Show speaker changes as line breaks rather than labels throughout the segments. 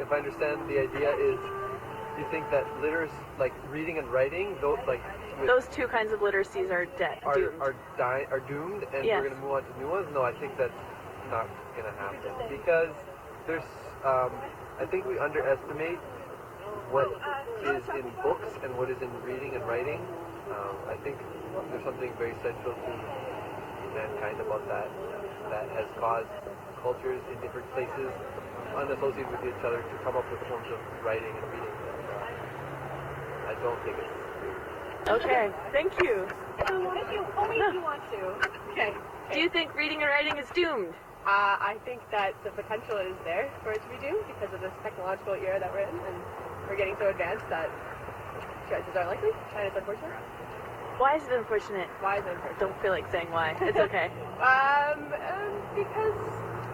if I understand the idea is, you think that like reading and writing,
those two kinds of literacies are doomed.
Are doomed, and
Yes.
we're going to move on to new ones? No, I think that's not going to happen, because there's, I think we underestimate what is in books and what is in reading and writing. I think there's something very central to mankind about that has caused cultures in different places unassociated with each other to come up with forms of writing and reading. I don't think it's weird.
Okay, thank you.
Only if you want to. Okay.
Do you think reading and writing is doomed?
I think that the potential is there for it to be doomed because of this technological era that we're in, and we're getting so advanced that chances are likely, and it's unfortunate.
Why is it unfortunate?
Why is it unfortunate?
Don't feel like saying why. It's okay.
Because,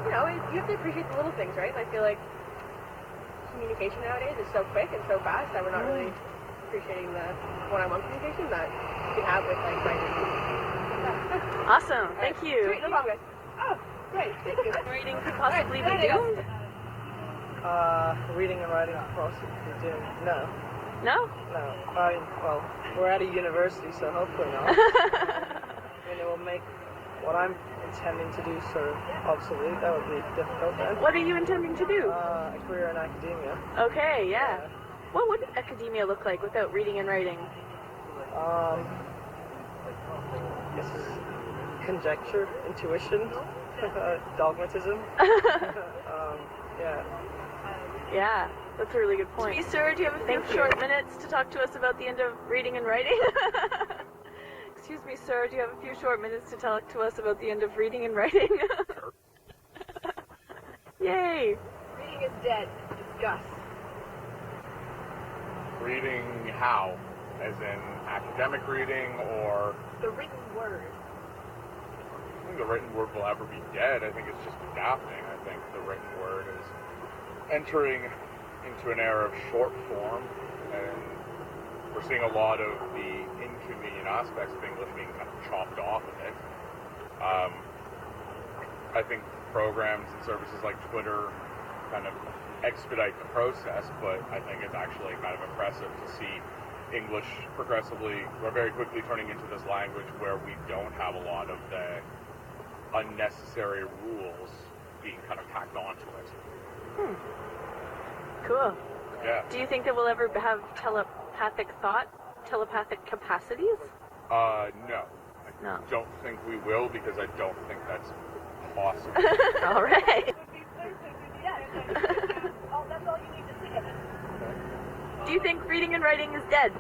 you have to appreciate the little things, right? And I feel like communication nowadays is so quick and so fast that we're not really appreciating the one-on-one communication that you can have with, like, writing.
Awesome. Thank you.
Sweet, no problem, guys. Oh, great. Thank you.
Reading could possibly be doomed?
Reading and writing possibly doomed. No.
No?
No. Well, we're at a university, so hopefully not. And it will make what I'm intending to do sort of obsolete. That would be difficult then.
What are you intending to do?
A career in academia.
Okay, yeah. What would academia look like without reading and writing?
Yes, conjecture, intuition, dogmatism. Yeah.
Yeah, that's a really good point. Excuse me, sir, do you have a few short minutes to talk to us about the end of reading and writing? Excuse me, sir, do you have a few short minutes to talk to us about the end of reading and writing? Yay!
Reading is dead. Discuss.
Reading how? As in academic reading, or?
The written word.
I think the written word will ever be dead. I think it's just adapting. I think the written word is entering into an era of short form, and we're seeing a lot of the inconvenient aspects of English being kind of chopped off of it. I think programs and services like Twitter kind of expedite the process, but I think it's actually kind of impressive to see English progressively, or very quickly turning into this language where we don't have a lot of the unnecessary rules being kind of tacked onto it.
Cool.
Yeah.
Do you think that we'll ever have telepathic thought, telepathic capacities?
No.
No.
I don't think we will, because I don't think that's possible.
All right.
That's all you need to see.
Do you think reading and writing is dead?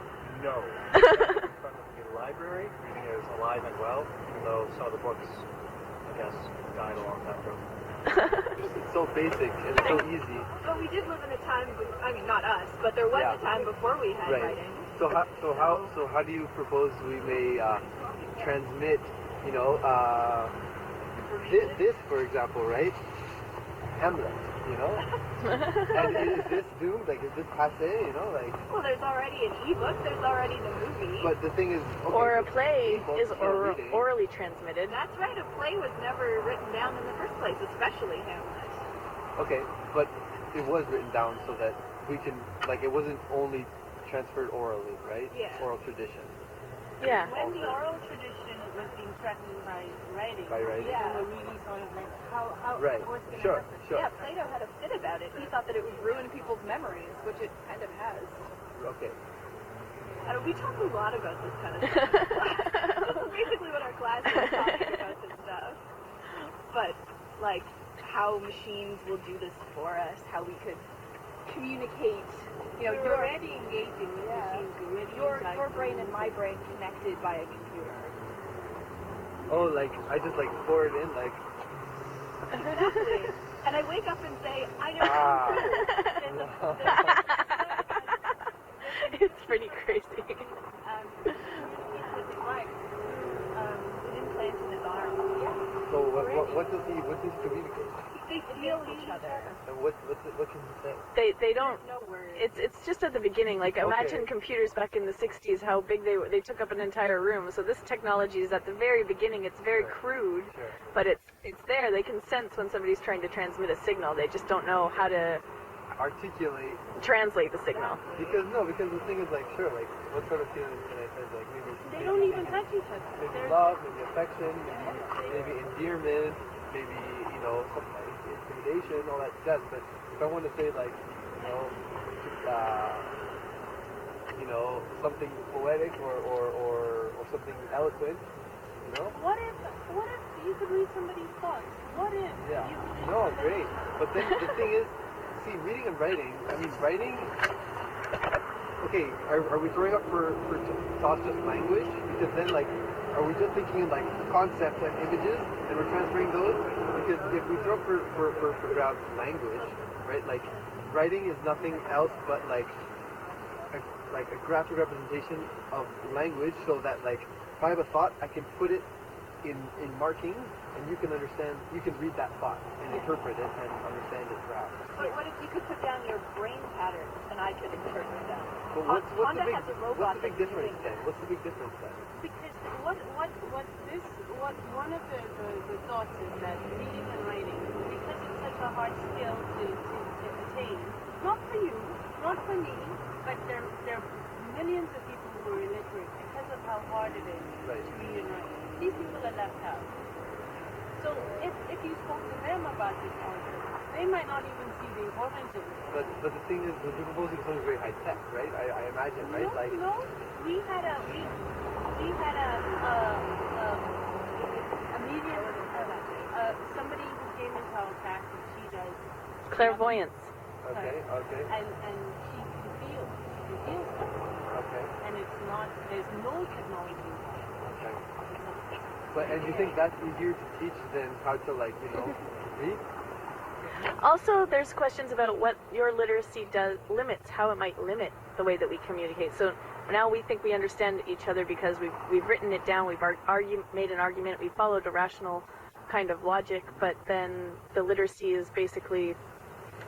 No. In front of the library, reading is alive and well, even though some of the books, I guess, died along that road. It's so basic and so easy.
But we did live in a time, not us, but there was a time before we had writing.
So how do you propose we may transmit, this, for example, right? Hamlet, and is this doomed? Like, is this passé?
Well, there's already an ebook. There's already the movie.
But the thing is, okay,
or a play is
reading.
orally transmitted.
That's right. A play was never written down in the first place, especially Hamlet.
Okay, but it was written down so that we can, it wasn't only transferred orally, right?
Yeah.
Oral tradition.
Yeah.
When the oral tradition was being threatened by writing,
Yeah.
people were really sort of like, how
Right.
what's going to
Sure.
happen?
Sure.
Yeah, Plato had a fit about it. He thought that it would ruin people's memories, which it kind of has.
Okay.
We talk a lot about this kind of stuff. This is basically what our class is talking about this stuff. But, how machines will do this for us, how we could communicate.
You're already engaging with machines. You're already
Your brain and my brain connected by a computer.
Oh, I just pour it in,
Exactly. And I wake up and say, I know
It's pretty crazy.
his wife implant in his arm.
So what does he communicate?
They feel each other.
And what can he say?
They don't.
No words.
It's just at the beginning. Imagine computers back in the 60s, how big they took up an entire room. So this technology is at the very beginning. It's very crude, but it's there. They can sense when somebody's trying to transmit a signal. They just don't know how to
articulate.
Translate the signal.
Because the thing is like, sure, like, what sort of feelings can I say? Like,
They don't even touch each other.
maybe love, maybe affection, maybe endearment, maybe, some like intimidation, all that jazz. But if I want to say like, something poetic or something eloquent,
What if you could read somebody's thoughts? What if
Yeah.
you could read
No,
somebody's
great. But then the thing is, see, reading and writing, writing, okay, are we throwing up for thoughts just language? Because then, like, are we just thinking in, like, concepts and images, and we're transferring those? Because if we throw up for grab language, right, like, writing is nothing else but, like a graphic representation of language, so that, like, if I have a thought, I can put it in markings, and you can read that thought and interpret it and understand it perhaps.
But what if you could put down your brain patterns and I could interpret them?
But what's
Honda
the big
has a robot
difference
that's doing
then? What's the big difference then?
Because what one of the thoughts is that reading and writing, because it's such a hard skill to attain, not for you, not for me, but there are millions of people who are illiterate because of how hard it is
Right.
to read and write. These people are left out. So if you spoke to them about this concept, they might not even see the importance of it.
But the thing is, we're proposing something very high tech, right? I imagine, right?
No, we had a medium, somebody who came into our class and she does
Clairvoyance.
Okay.
and she can feel stuff,
Okay.
and there's no technology involved.
Okay. But and you think that's easier to teach than how to read?
Also, there's questions about what your literacy limits, how it might limit the way that we communicate. So now we think we understand each other because we've written it down, we've made an argument, we followed a rational kind of logic, but then the literacy is basically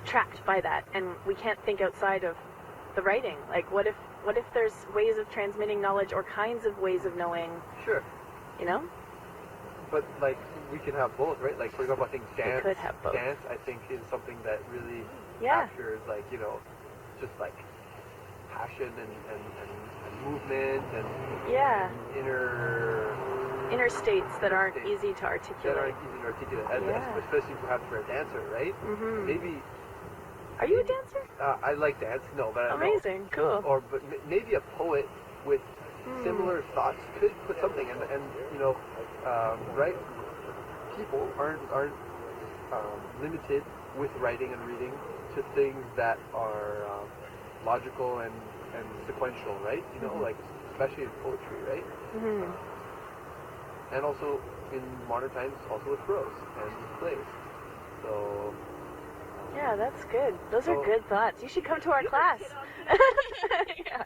trapped by that, and we can't think outside of the writing. Like, what if there's ways of transmitting knowledge or kinds of ways of knowing,
Sure. But like we can have both, right? Like for example, I think dance.
could have both.
Dance, I think, is something that really
Yeah.
captures just like passion and movement and
Yeah.
inner
states that aren't
states
easy to
that
articulate.
aren't easy to articulate, and
Yeah.
especially perhaps for a dancer, right?
Mhm.
Maybe
Are you a dancer?
I like dance. No, but
Amazing, cool.
But maybe a poet with similar thoughts could put something, and right? People aren't limited with writing and reading to things that are logical and sequential, right? Like especially in poetry, right?
Mhm.
And also in modern times, also with prose and plays. So.
Yeah, that's good. Those are good thoughts. You should come to our class. Yeah.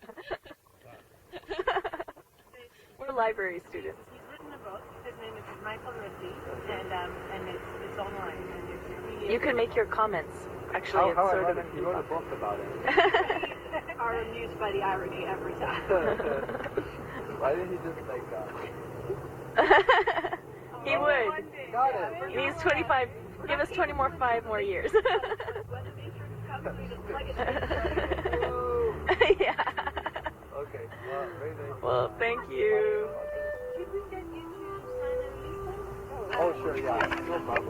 We're library students.
He's written a book. His name is Michael Ridley, and it's online, and it's really.
You can make your comments. Actually, it's
How
sort of.
ironic, he wrote a book about it.
We are amused by the irony every time.
Why didn't he just
He would.
Got it.
He's 25. Give us 5 more years.
When the Matrix comes, we just plug it in.
Yeah.
Okay. Well, very nice.
Well, thank you.
Should we get you to sign a release?
Oh, sure. Yeah. No problem.